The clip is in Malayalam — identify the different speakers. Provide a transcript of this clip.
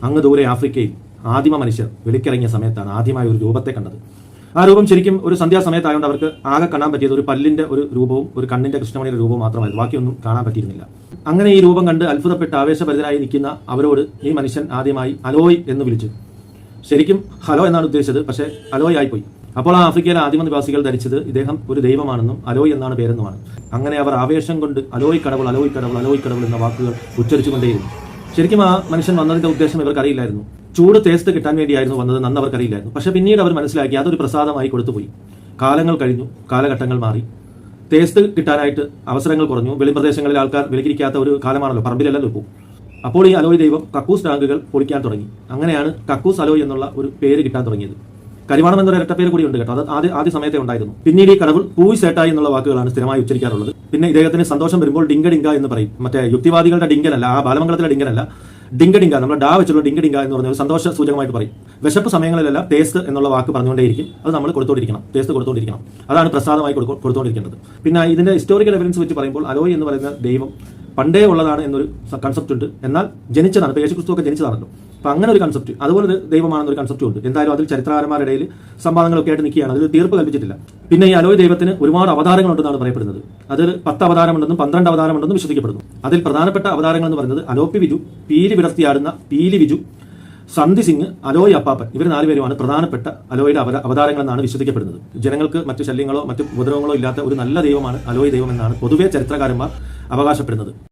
Speaker 1: അങ്ങ് ദൂരെ ആഫ്രിക്കയിൽ ആദിമ മനുഷ്യർ വെളിക്കിറങ്ങിയ സമയത്താണ് ആദ്യമായ ഒരു രൂപത്തെ കണ്ടത്. ആ രൂപം ശരിക്കും ഒരു സന്ധ്യാസമയത്തായതുകൊണ്ട് അവർക്ക് ആകെ കാണാൻ പറ്റിയത് ഒരു പല്ലിന്റെ ഒരു രൂപവും ഒരു കണ്ണിന്റെ കൃഷ്ണമണിയുടെ രൂപവും മാത്രമായിരുന്നു. ബാക്കിയൊന്നും കാണാൻ പറ്റിയിരുന്നില്ല. അങ്ങനെ ഈ രൂപം കണ്ട് അത്ഭുതപ്പെട്ട് ആവേശഭരിതനായി നിൽക്കുന്ന അവരോട് ഈ മനുഷ്യൻ ആദ്യമായി അലോയ് എന്ന് വിളിച്ചു. ശരിക്കും ഹലോ എന്നാണ് ഉദ്ദേശിച്ചത്, പക്ഷേ അലോയ് ആയിപ്പോയി. അപ്പോൾ ആ ആഫ്രിക്കയിലെ ആദിമ നിവാസികൾ ധരിച്ചത് ഇദ്ദേഹം ഒരു ദൈവമാണെന്നും അലോയ് എന്നാണ് പേരെന്നുമാണ്. അങ്ങനെ അവർ ആവേശം കൊണ്ട് അലോയ് കടവുൾ, അലോയ് കടവുൾ, അലോയ് കടവുൾ എന്ന വാക്കുകൾ ഉച്ചരിച്ചുകൊണ്ടേയിരുന്നു. ശരിക്കും ആ മനുഷ്യൻ വന്നതിന്റെ ഉദ്ദേശം ഇവർക്കറിയില്ലായിരുന്നു. ചൂട് തേസ്റ്റ് കിട്ടാൻ വേണ്ടിയായിരുന്നു വന്നത് നന്ന് അവർക്കറിയില്ലായിരുന്നു. പക്ഷെ പിന്നീട് അവർ മനസ്സിലാക്കി അതൊരു പ്രസാദമായി കൊടുത്തുപോയി. കാലങ്ങൾ കഴിഞ്ഞു, കാലഘട്ടങ്ങൾ മാറി, തേസ്റ്റ് കിട്ടാനായിട്ട് അവസരങ്ങൾ കുറഞ്ഞു. വെളിപ്രദേശങ്ങളിൽ ആൾക്കാർ വിലക്കിരിക്കാത്ത ഒരു കാലമാണല്ലോ, പറമ്പിലല്ലല്ലോ ഇപ്പോൾ. അപ്പോൾ ഈ അലോയ് ദൈവം കക്കൂസ് ടാങ്കുകൾ പൊളിക്കാൻ തുടങ്ങി. അങ്ങനെയാണ് കക്കൂസ് അലോയ് എന്നുള്ള ഒരു പേര് കിട്ടാൻ തുടങ്ങിയത്. കരിവാണം എന്നൊരു ഇരട്ടപ്പേര് കൂടി ഉണ്ട് കേട്ടോ. അത് ആദ്യ സമയത്തെ ഉണ്ടായിരുന്നു. പിന്നീട് ഈ കടവുൾ പൂയ് സേട്ടായി എന്നുള്ള വാക്കുകളാണ് സ്ഥിരമായി ഉച്ചരിക്കാറുള്ളത്. പിന്നെ ഇദ്ദേഹത്തിന് സന്തോഷം വരുമ്പോൾ ഡിങ്ക ഡിങ്ക എന്ന് പറയും. മറ്റേ യുക്തിവാദികളുടെ ഡിങ്കനല്ല, ആ ബാലമംഗലത്തിലെ ഡിങ്കനല്ല, ഡിങ്ക ഡിങ്ക, നമ്മുടെ ഡാ വെച്ചുള്ള ഡിങ്ക ഡിങ്ക എന്ന് പറഞ്ഞ ഒരു സന്തോഷ സൂചകമായിട്ട് പറയും. വിശപ്പ് സമയങ്ങളിലെല്ലാം ടേസ്റ്റ് എന്നുള്ള വാക്ക് പറഞ്ഞുകൊണ്ടേയിരിക്കും. അത് നമ്മൾ കൊടുത്തോണ്ടിരിക്കണം, ടേസ്റ്റ് കൊടുത്തോണ്ടിരിക്കണം. അതാണ് പ്രസാദമായി കൊടുത്തോണ്ടിരിക്കേണ്ടത്. പിന്നെ ഇതിന്റെ ഹിസ്റ്റോറിക്കൽ എവിഡൻസ് വെച്ച് പറയുമ്പോൾ അലോയ് എന്ന് പറയുന്ന ദൈവം പണ്ടേ ഉള്ളതാണ് എന്നൊരു കൺസെപ്റ്റ് ഉണ്ട്. എന്നാൽ ജനിച്ചതാണ്. ഇപ്പോൾ യേശുക്രിസ്തു ഒക്കെ ജനിച്ചതാണല്ലോ. അപ്പം അങ്ങനെ ഒരു കൺസെപ്റ്റ്, അതുപോലെ ഒരു ദൈവമാണെന്നൊരു കൺസെപ്റ്റും ഉണ്ട്. എന്തായാലും അതിൽ ചരിത്രകാരന്മാരുടെ ഇടയിൽ സംവാദങ്ങളൊക്കെ ആയിട്ട് നിൽക്കുകയാണ്. അതിൽ തീർപ്പ് കൽപ്പിച്ചിട്ടില്ല. പിന്നെ ഈ അലോയ് ദൈവത്തിന് ഒരുപാട് അവതാരങ്ങളുണ്ടെന്നാണ് പറയപ്പെടുന്നത്. അതിൽ 10 അവതാരമുണ്ടെന്നും 12 അവതാരമുണ്ടെന്നും വിശ്വസിക്കപ്പെടുന്നു. അതിൽ പ്രധാനപ്പെട്ട അവതാരങ്ങൾ എന്ന് പറയുന്നത് അലോപ്പി വിജു, പീലി വിടർത്തിയാടുന്ന പീലി വിജു, സന്ധി സിംഗ്, അലോയ് അപ്പാപ്പൻ, ഇവർ 4 പേരുമാണ് പ്രധാനപ്പെട്ട അലോയുടെ അവതാരങ്ങളെന്നാണ് വിശ്വസിക്കപ്പെടുന്നത്. ജനങ്ങൾക്ക് മറ്റു ശല്യങ്ങളോ മറ്റു ഉപദ്രവങ്ങളോ ഇല്ലാത്ത ഒരു നല്ല ദൈവമാണ് അലോയ് ദൈവം എന്നാണ് പൊതുവെ ചരിത്രകാരന്മാർ അവകാശപ്പെടുന്നത്.